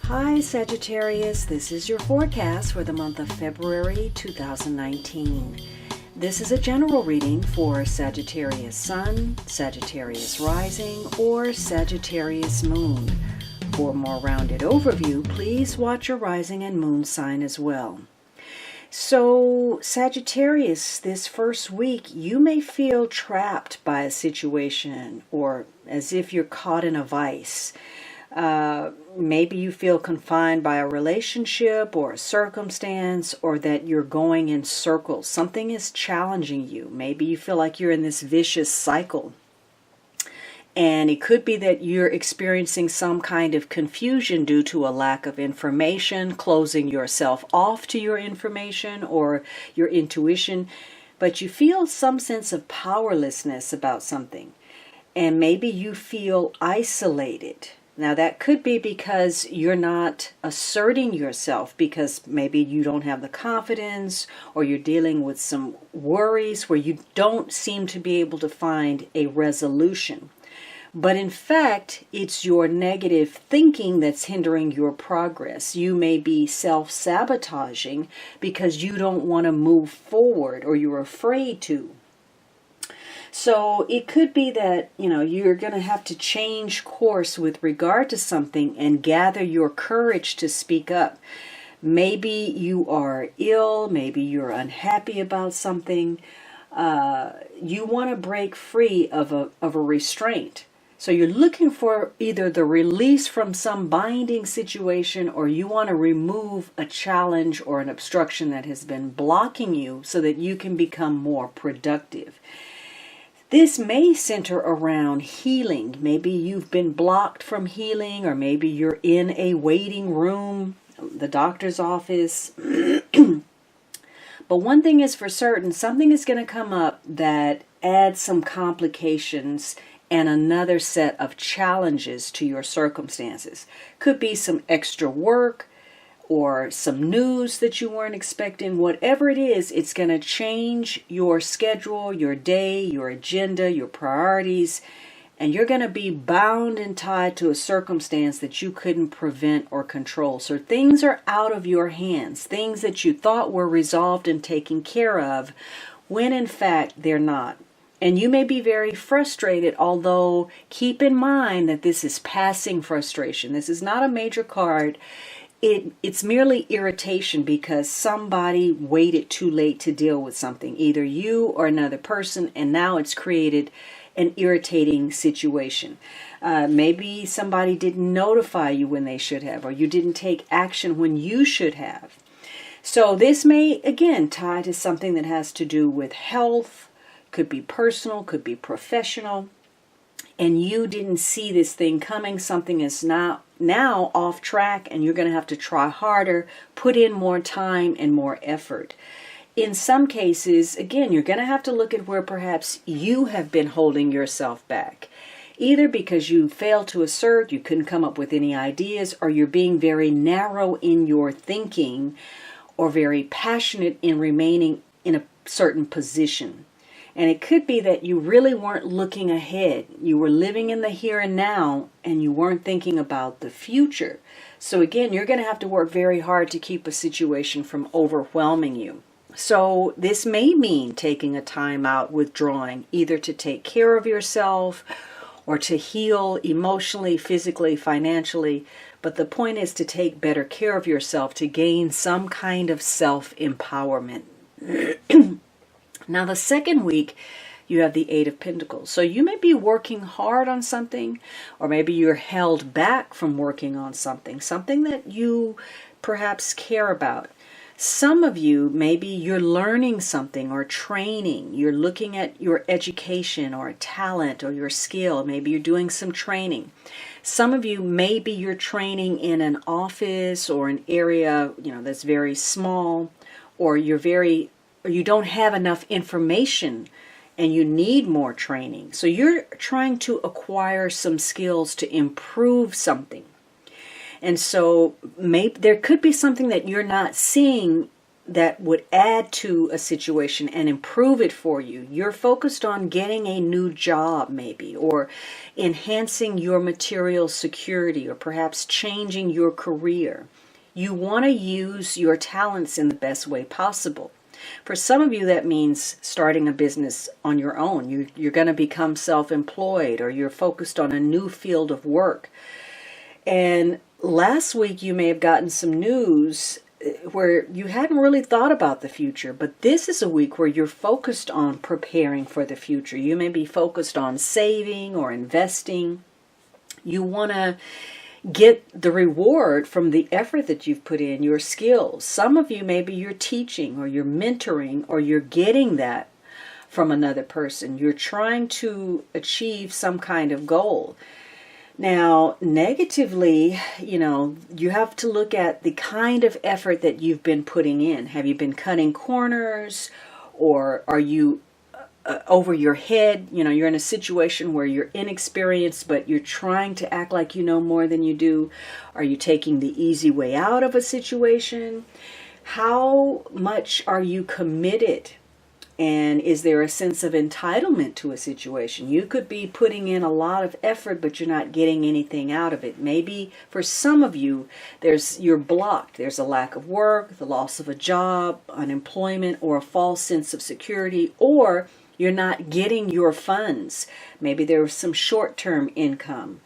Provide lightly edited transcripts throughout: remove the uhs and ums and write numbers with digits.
Hi Sagittarius, this is your forecast for the month of February 2019. This is a general reading for Sagittarius Sun, Sagittarius Rising, or Sagittarius Moon. For a more rounded overview, please watch your rising and moon sign as well. So Sagittarius, this first week, you may feel trapped by a situation or as if you're caught in a vice. Maybe you feel confined by a relationship or a circumstance, or that you're going in circles. Something is challenging you. Maybe you feel like you're in this vicious cycle. And it could be that you're experiencing some kind of confusion due to a lack of information, closing yourself off to your information or your intuition. But you feel some sense of powerlessness about something. And maybe you feel isolated. Now that could be because you're not asserting yourself, because maybe you don't have the confidence, or you're dealing with some worries where you don't seem to be able to find a resolution. But in fact, it's your negative thinking that's hindering your progress. You may be self-sabotaging because you don't want to move forward, or you're afraid to. So it could be that, you're going to have to change course with regard to something and gather your courage to speak up. Maybe you are ill, maybe you're unhappy about something. You want to break free of a restraint. So you're looking for either the release from some binding situation, or you want to remove a challenge or an obstruction that has been blocking you so that you can become more productive. This may center around healing. Maybe you've been blocked from healing, or maybe you're in a waiting room, the doctor's office. But one thing is for certain, something is going to come up that adds some complications and another set of challenges to your circumstances. Could be some extra work, or some news that you weren't expecting. Whatever it is, it's going to change your schedule, your day, your agenda, your priorities, and you're going to be bound and tied to a circumstance that you couldn't prevent or control. So things are out of your hands, things that you thought were resolved and taken care of, when in fact they're not. And you may be very frustrated, although keep in mind that this is passing frustration. This is not a major card. It's merely irritation because somebody waited too late to deal with something, either you or another person, and now it's created an irritating situation. Maybe somebody didn't notify you when they should have, or you didn't take action when you should have. So this may, again, tie to something that has to do with health, could be personal, could be professional, and you didn't see this thing coming. Something is now off track, and you're going to have to try harder, put in more time and more effort. In some cases, again, you're going to have to look at where perhaps you have been holding yourself back, either because you failed to assert, you couldn't come up with any ideas, or you're being very narrow in your thinking, or very passionate in remaining in a certain position. And it could be that you really weren't looking ahead. You were living in the here and now, and you weren't thinking about the future. So again, you're going to have to work very hard to keep a situation from overwhelming you. So this may mean taking a time out, withdrawing, either to take care of yourself or to heal emotionally, physically, financially. But the point is to take better care of yourself, to gain some kind of self-empowerment. Now, the second week, you have the Eight of Pentacles. So you may be working hard on something, or maybe you're held back from working on something that you perhaps care about. Some of you, maybe you're learning something or training. You're looking at your education or talent or your skill. Maybe you're doing some training. Some of you, maybe you're training in an office or an area, that's very small, or you don't have enough information and you need more training. So you're trying to acquire some skills to improve something. And so maybe there could be something that you're not seeing that would add to a situation and improve it for you. You're focused on getting a new job maybe, or enhancing your material security, or perhaps changing your career. You want to use your talents in the best way possible. For some of you, that means starting a business on your own. You're going to become self-employed, or you're focused on a new field of work. And last week you may have gotten some news where you hadn't really thought about the future, but this is a week where you're focused on preparing for the future. You may be focused on saving or investing. You want to get the reward from the effort that you've put in, your skills. Some of you, maybe you're teaching or you're mentoring, or you're getting that from another person. You're trying to achieve some kind of goal. Now, negatively, you have to look at the kind of effort that you've been putting in. Have you been cutting corners, or are you over your head? You're in a situation where you're inexperienced, but you're trying to act like you know more than you do. Are you taking the easy way out of a situation? How much are you committed? And is there a sense of entitlement to a situation? You could be putting in a lot of effort, but you're not getting anything out of it. Maybe for some of you, you're blocked. There's a lack of work, the loss of a job, unemployment, or a false sense of security, or you're not getting your funds. Maybe there was some short-term income.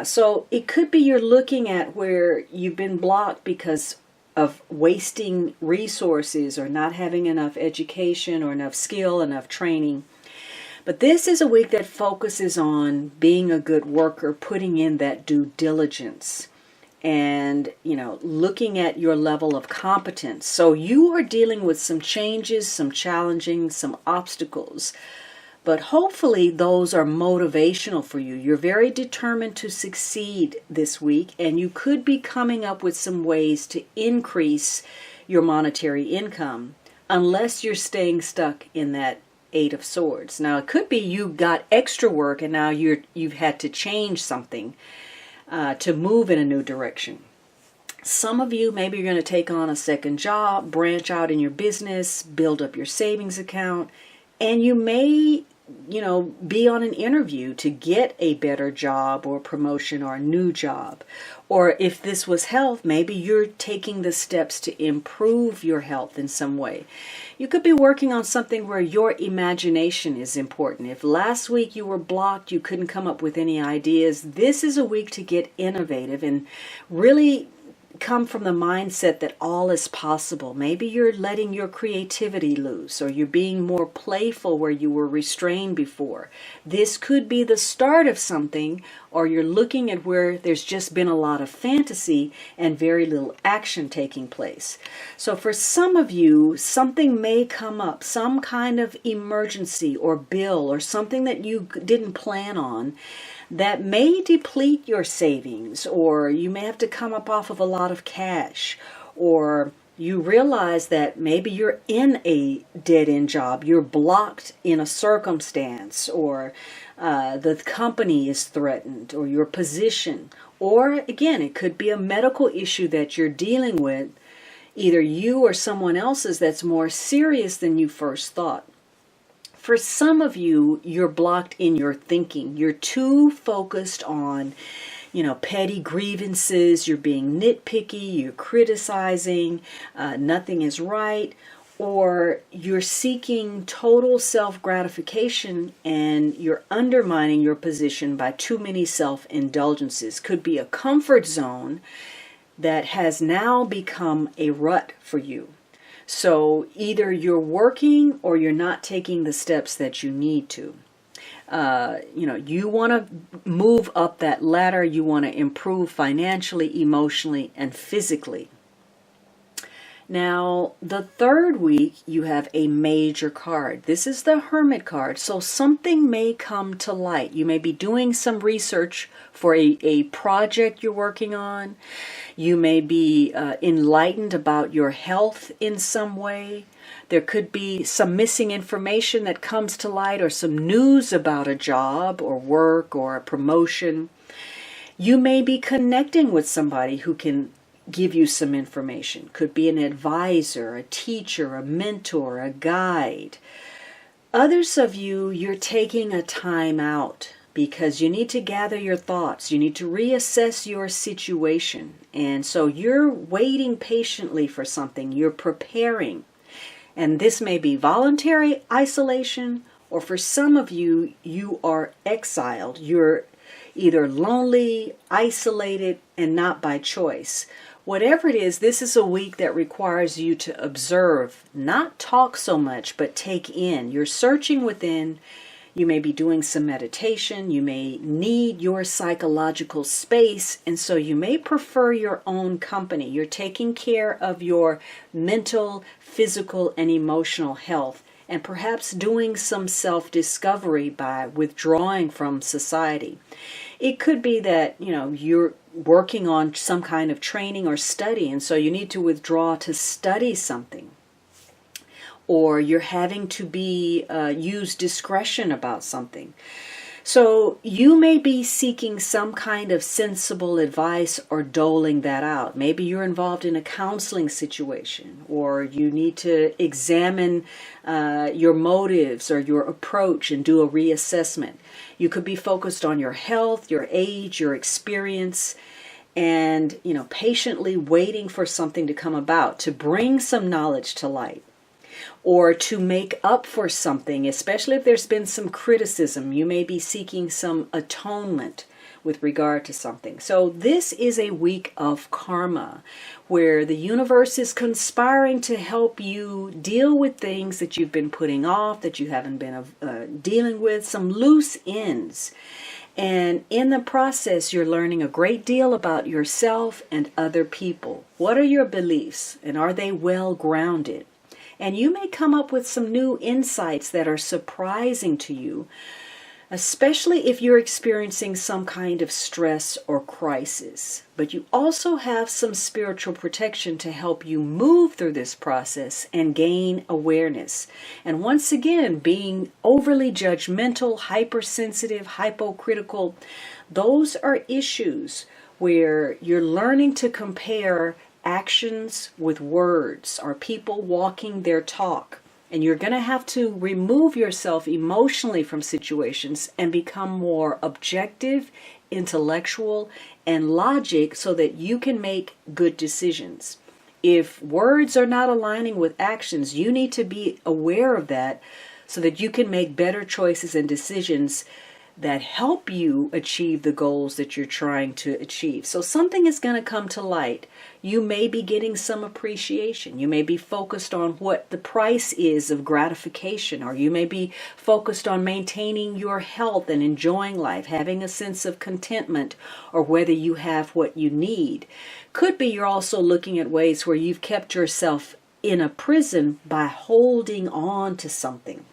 So it could be you're looking at where you've been blocked because of wasting resources, or not having enough education or enough skill, enough training. But this is a week that focuses on being a good worker, putting in that due diligence, and looking at your level of competence. So you are dealing with some changes, some challenging, some obstacles. But hopefully those are motivational for you. You're very determined to succeed this week, and you could be coming up with some ways to increase your monetary income, unless you're staying stuck in that Eight of Swords. Now, it could be you got extra work and now you've had to change something to move in a new direction. Some of you, maybe you're going to take on a second job, branch out in your business, build up your savings account, and you may be on an interview to get a better job or promotion or a new job. Or if this was health, maybe you're taking the steps to improve your health in some way. You could be working on something where your imagination is important. If last week you were blocked, you couldn't come up with any ideas, this is a week to get innovative and really come from the mindset that all is possible. Maybe you're letting your creativity loose, or you're being more playful where you were restrained before. This could be the start of something, or you're looking at where there's just been a lot of fantasy and very little action taking place. So for some of you, something may come up, some kind of emergency or bill or something that you didn't plan on, that may deplete your savings, or you may have to come up off of a lot of cash, or you realize that maybe you're in a dead-end job, you're blocked in a circumstance, or the company is threatened, or your position, or again, it could be a medical issue that you're dealing with, either you or someone else's, that's more serious than you first thought. For some of you, you're blocked in your thinking. You're too focused on, petty grievances. You're being nitpicky. You're criticizing. Nothing is right. Or you're seeking total self-gratification and you're undermining your position by too many self-indulgences. Could be a comfort zone that has now become a rut for you. So either you're working or you're not taking the steps that you need to. You want to move up that ladder. You want to improve financially, emotionally, and physically. Now, the third week, you have a major card. This is the Hermit card. So something may come to light. You may be doing some research for a project you're working on. You may be enlightened about your health in some way. There could be some missing information that comes to light, or some news about a job or work or a promotion. You may be connecting with somebody who can give you some information. Could be an advisor, a teacher, a mentor, a guide. Others of you, you're taking a time out because you need to gather your thoughts. You need to reassess your situation. And so you're waiting patiently for something. You're preparing. And this may be voluntary isolation, or for some of you, you are exiled. You're either lonely, isolated, and not by choice. Whatever it is, this is a week that requires you to observe, not talk so much, but take in. You're searching within. You may be doing some meditation. You may need your psychological space, and so you may prefer your own company. You're taking care of your mental, physical, and emotional health, and perhaps doing some self-discovery by withdrawing from society. It could be that, you're working on some kind of training or study, and so you need to withdraw to study something. Or you're having to use discretion about something. So you may be seeking some kind of sensible advice or doling that out. Maybe you're involved in a counseling situation, or you need to examine your motives or your approach and do a reassessment. You could be focused on your health, your age, your experience, and patiently waiting for something to come about, to bring some knowledge to light, or to make up for something, especially if there's been some criticism. You may be seeking some atonement with regard to something. So this is a week of karma, where the universe is conspiring to help you deal with things that you've been putting off, that you haven't been dealing with, some loose ends. And in the process, you're learning a great deal about yourself and other people. What are your beliefs, and are they well grounded? And you may come up with some new insights that are surprising to you, especially if you're experiencing some kind of stress or crisis. But you also have some spiritual protection to help you move through this process and gain awareness. And once again, being overly judgmental, hypersensitive, hypocritical, those are issues where you're learning to compare actions with words. Are people walking their talk? And you're going to have to remove yourself emotionally from situations and become more objective, intellectual, and logic so that you can make good decisions. If words are not aligning with actions, you need to be aware of that so that you can make better choices and decisions that help you achieve the goals that you're trying to achieve. So something is going to come to light. You may be getting some appreciation. You may be focused on what the price is of gratification, or you may be focused on maintaining your health and enjoying life, having a sense of contentment, or whether you have what you need. Could be you're also looking at ways where you've kept yourself in a prison by holding on to something.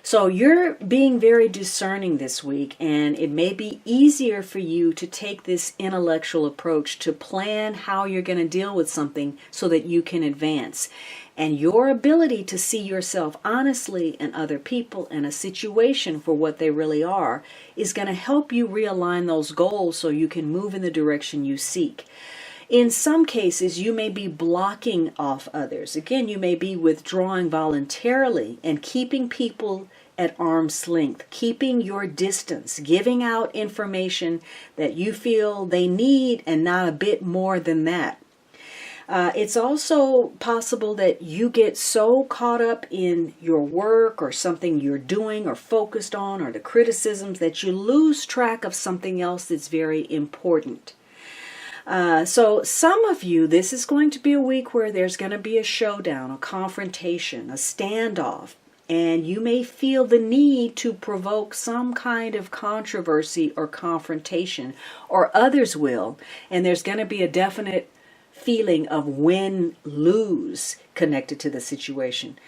So you're being very discerning this week, and it may be easier for you to take this intellectual approach to plan how you're going to deal with something so that you can advance. And your ability to see yourself honestly and other people and a situation for what they really are is going to help you realign those goals so you can move in the direction you seek. In some cases, you may be blocking off others. Again, you may be withdrawing voluntarily and keeping people at arm's length, keeping your distance, giving out information that you feel they need and not a bit more than that. It's also possible that you get so caught up in your work or something you're doing or focused on or the criticisms that you lose track of something else that's very important. So some of you, this is going to be a week where there's going to be a showdown, a confrontation, a standoff, and you may feel the need to provoke some kind of controversy or confrontation, or others will, and there's going to be a definite feeling of win-lose connected to the situation.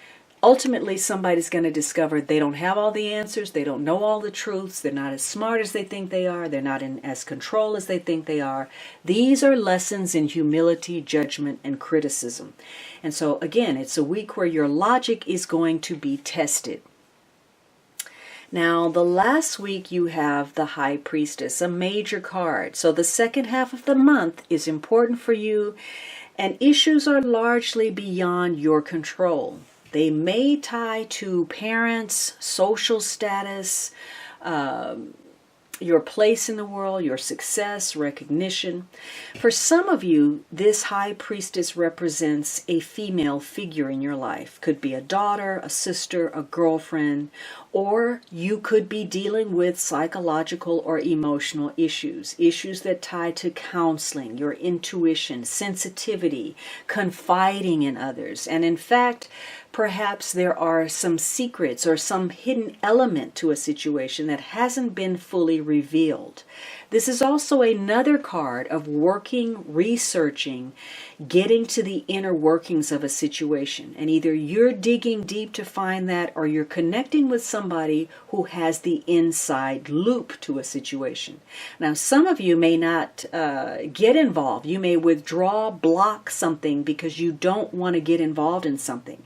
Ultimately, somebody's going to discover they don't have all the answers, they don't know all the truths, they're not as smart as they think they are, they're not in as control as they think they are. These are lessons in humility, judgment, and criticism. And so, again, it's a week where your logic is going to be tested. Now, the last week you have the High Priestess, a major card. So the second half of the month is important for you, and issues are largely beyond your control. They may tie to parents, social status, your place in the world, your success, recognition. For some of you, this High Priestess represents a female figure in your life. Could be a daughter, a sister, a girlfriend, or you could be dealing with psychological or emotional issues that tie to counseling, your intuition, sensitivity, confiding in others. And in fact, perhaps there are some secrets or some hidden element to a situation that hasn't been fully revealed. This is also another card of working, researching, getting to the inner workings of a situation. And either you're digging deep to find that, or you're connecting with somebody who has the inside loop to a situation. Now, some of you may not get involved. You may withdraw, block something because you don't want to get involved in something.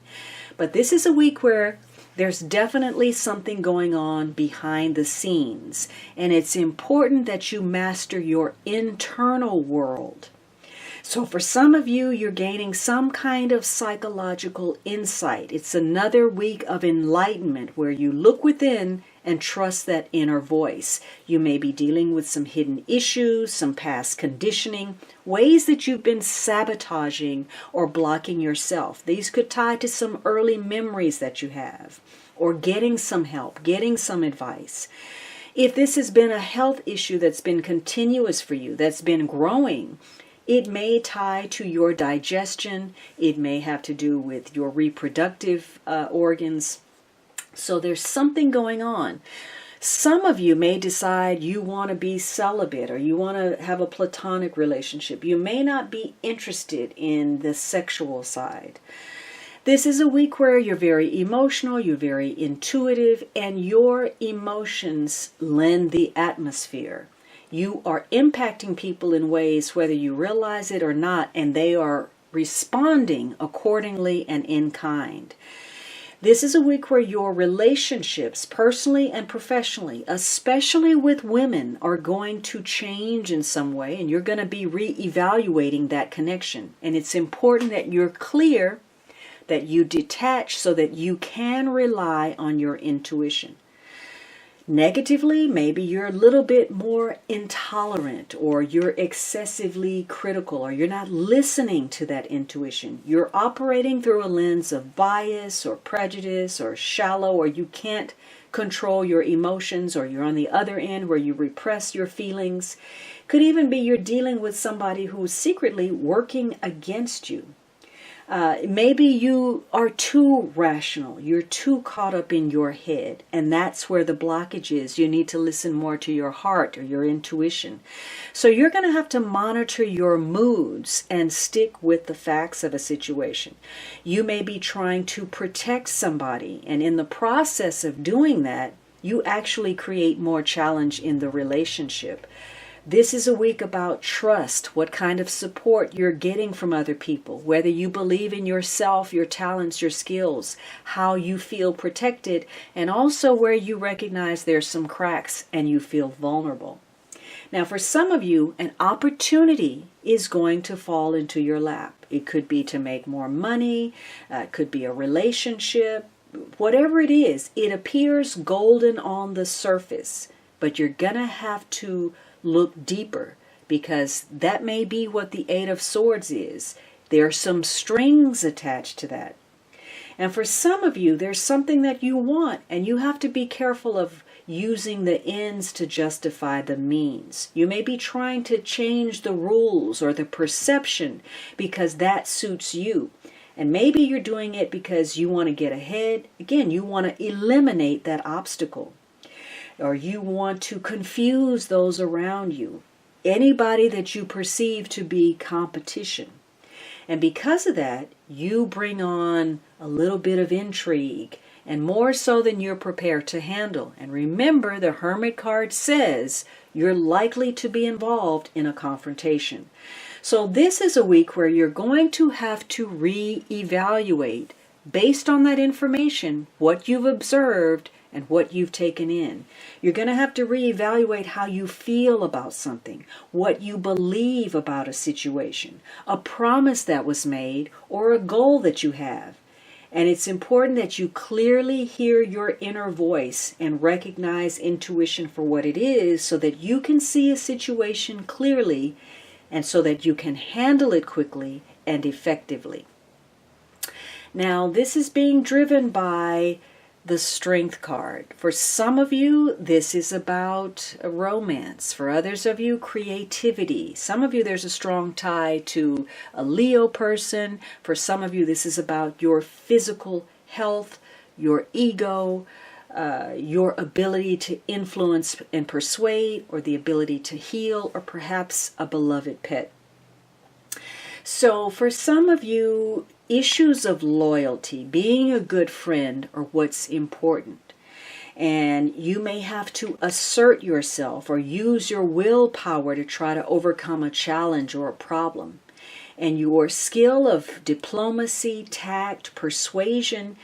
But this is a week where there's definitely something going on behind the scenes, and it's important that you master your internal world. So for some of you, you're gaining some kind of psychological insight. It's another week of enlightenment where you look within and trust that inner voice. You may be dealing with some hidden issues, some past conditioning, ways that you've been sabotaging or blocking yourself. These could tie to some early memories that you have, or getting some help, getting some advice. If this has been a health issue that's been continuous for you, that's been growing, it may tie to your digestion. It may have to do with your reproductive organs. So there's something going on. Some of you may decide you want to be celibate, or you want to have a platonic relationship. You may not be interested in the sexual side. This is a week where you're very emotional, you're very intuitive, and your emotions lend the atmosphere. You are impacting people in ways whether you realize it or not, and they are responding accordingly and in kind. This is a week where your relationships, personally and professionally, especially with women, are going to change in some way, and you're going to be re-evaluating that connection. And it's important that you're clear, that you detach so that you can rely on your intuition. Negatively, maybe you're a little bit more intolerant, or you're excessively critical, or you're not listening to that intuition. You're operating through a lens of bias or prejudice or shallow, or you can't control your emotions, or you're on the other end where you repress your feelings. Could even be you're dealing with somebody who's secretly working against you. Maybe you are too rational. You're too caught up in your head, and that's where the blockage is. You need to listen more to your heart or your intuition. So you're going to have to monitor your moods and stick with the facts of a situation. You may be trying to protect somebody, and in the process of doing that, you actually create more challenge in the relationship. This is a week about trust, what kind of support you're getting from other people, whether you believe in yourself, your talents, your skills, how you feel protected, and also where you recognize there's some cracks and you feel vulnerable. Now, for some of you, an opportunity is going to fall into your lap. It could be to make more money, it could be a relationship, whatever it is. It appears golden on the surface, but you're going to have to look deeper, because that may be what the Eight of Swords is. There are some strings attached to that. And for some of you, there's something that you want, and you have to be careful of using the ends to justify the means. You may be trying to change the rules or the perception because that suits you. And maybe you're doing it because you want to get ahead. Again, you want to eliminate that obstacle. Or you want to confuse those around you, anybody that you perceive to be competition. And because of that, you bring on a little bit of intrigue, and more so than you're prepared to handle. And remember, the Hermit card says you're likely to be involved in a confrontation. So this is a week where you're going to have to re-evaluate, based on that information, what you've observed and what you've taken in. You're going to have to reevaluate how you feel about something, what you believe about a situation, a promise that was made, or a goal that you have. And it's important that you clearly hear your inner voice and recognize intuition for what it is so that you can see a situation clearly and so that you can handle it quickly and effectively. Now, this is being driven by the Strength card. For some of you, this is about a romance. For others of you, creativity. Some of you, there's a strong tie to a Leo person. For some of you, this is about your physical health, your ego, your ability to influence and persuade, or the ability to heal, or perhaps a beloved pet. So for some of you, issues of loyalty, being a good friend, are what's important. And you may have to assert yourself or use your willpower to try to overcome a challenge or a problem. And your skill of diplomacy, tact, persuasion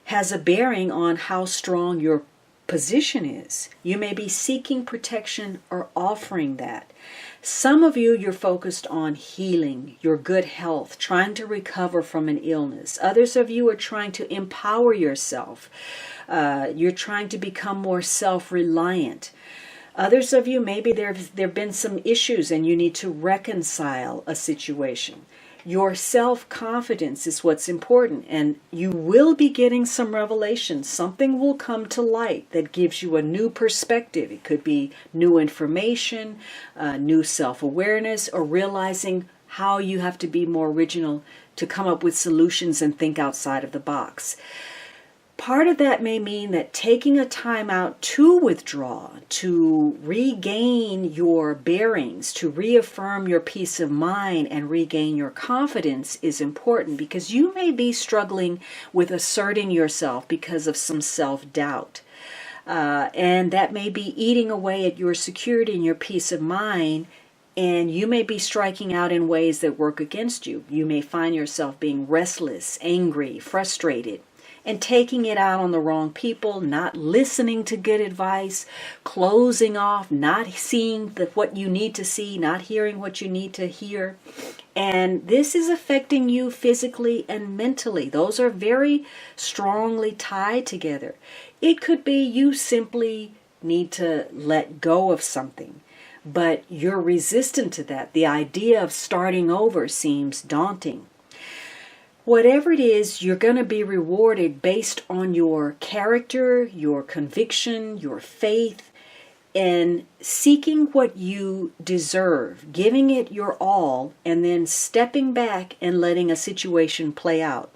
has a bearing on how strong your position is. You may be seeking protection or offering that. Some of you, you're focused on healing, your good health, trying to recover from an illness. Others of you are trying to empower yourself. You're trying to become more self-reliant. Others of you, maybe there have been some issues and you need to reconcile a situation. Your self-confidence is what's important, and you will be getting some revelations. Something will come to light that gives you a new perspective. It could be new information, new self-awareness, or realizing how you have to be more original to come up with solutions and think outside of the box. Part of that may mean that taking a time out to withdraw, to regain your bearings, to reaffirm your peace of mind and regain your confidence is important, because you may be struggling with asserting yourself because of some self-doubt. And that may be eating away at your security and your peace of mind, and you may be striking out in ways that work against you. You may find yourself being restless, angry, frustrated, and taking it out on the wrong people, not listening to good advice, closing off, not seeing what you need to see, not hearing what you need to hear. And this is affecting you physically and mentally. Those are very strongly tied together. It could be you simply need to let go of something, but you're resistant to that. The idea of starting over seems daunting. Whatever it is, you're going to be rewarded based on your character, your conviction, your faith, and seeking what you deserve, giving it your all, and then stepping back and letting a situation play out.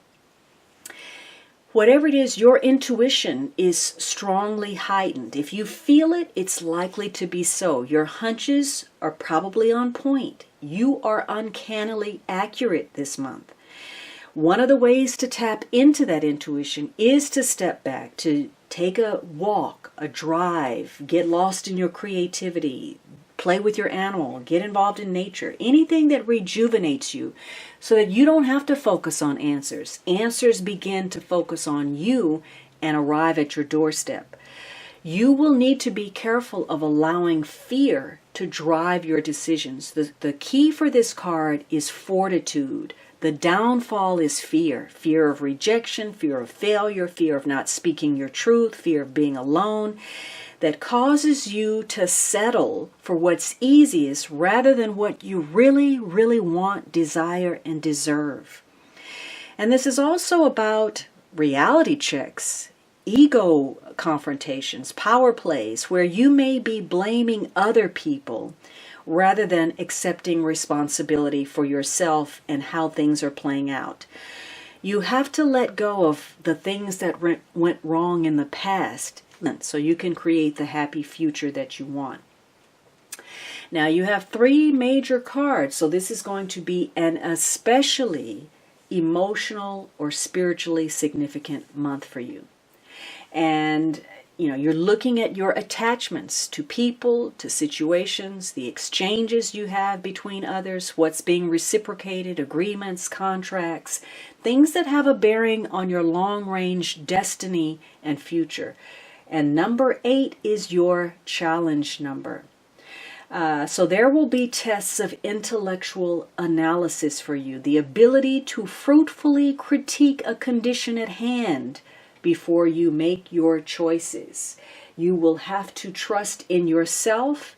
Whatever it is, your intuition is strongly heightened. If you feel it, it's likely to be so. Your hunches are probably on point. You are uncannily accurate this month. One of the ways to tap into that intuition is to step back, to take a walk, a drive, get lost in your creativity, play with your animal, get involved in nature, anything that rejuvenates you so that you don't have to focus on answers. Answers begin to focus on you and arrive at your doorstep. You will need to be careful of allowing fear to drive your decisions. The key for this card is fortitude. The downfall is fear. Fear of rejection, fear of failure, fear of not speaking your truth, fear of being alone, that causes you to settle for what's easiest rather than what you really, really want, desire, and deserve. And this is also about reality checks, ego confrontations, power plays, where you may be blaming other people rather than accepting responsibility for yourself and how things are playing out. You have to let go of the things that went wrong in the past so you can create the happy future that you want. Now you have 3 major cards, so this is going to be an especially emotional or spiritually significant month for you. And you're looking at your attachments to people, to situations, the exchanges you have between others, what's being reciprocated, agreements, contracts, things that have a bearing on your long-range destiny and future. And number 8 is your challenge number. So there will be tests of intellectual analysis for you, the ability to fruitfully critique a condition at hand before you make your choices. You will have to trust in yourself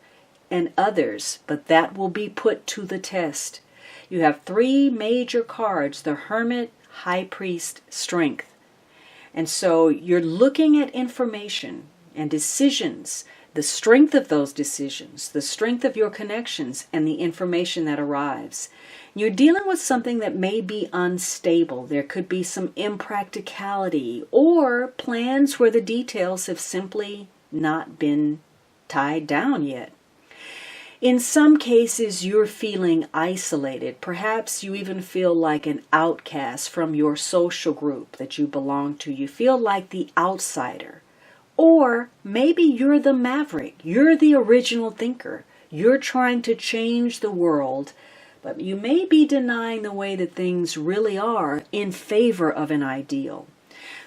and others, but that will be put to the test. You have 3 major cards: the Hermit, High Priest, Strength. And so you're looking at information and decisions, the strength of those decisions, the strength of your connections, and the information that arrives. You're dealing with something that may be unstable. There could be some impracticality or plans where the details have simply not been tied down yet. In some cases, you're feeling isolated. Perhaps you even feel like an outcast from your social group that you belong to. You feel like the outsider. Or maybe you're the maverick. You're the original thinker. You're trying to change the world, but you may be denying the way that things really are in favor of an ideal.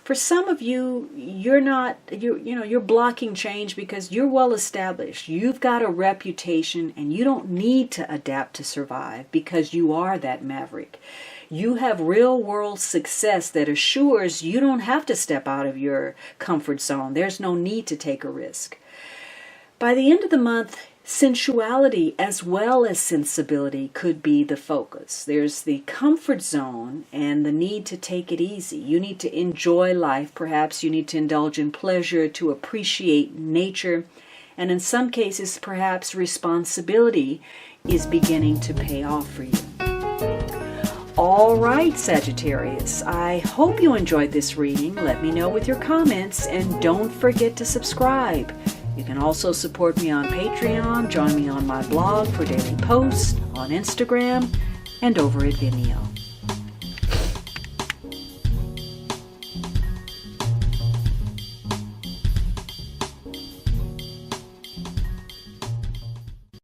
For some of you, you're blocking change because you're well established. You've got a reputation and you don't need to adapt to survive because you are that maverick. You have real world success that assures you don't have to step out of your comfort zone. There's no need to take a risk. By the end of the month, sensuality as well as sensibility could be the focus. There's the comfort zone and the need to take it easy. You need to enjoy life. Perhaps you need to indulge in pleasure, to appreciate nature. And in some cases, perhaps responsibility is beginning to pay off for you. All right, Sagittarius, I hope you enjoyed this reading. Let me know with your comments and don't forget to subscribe. You can also support me on Patreon, join me on my blog for daily posts, on Instagram, and over at Vimeo.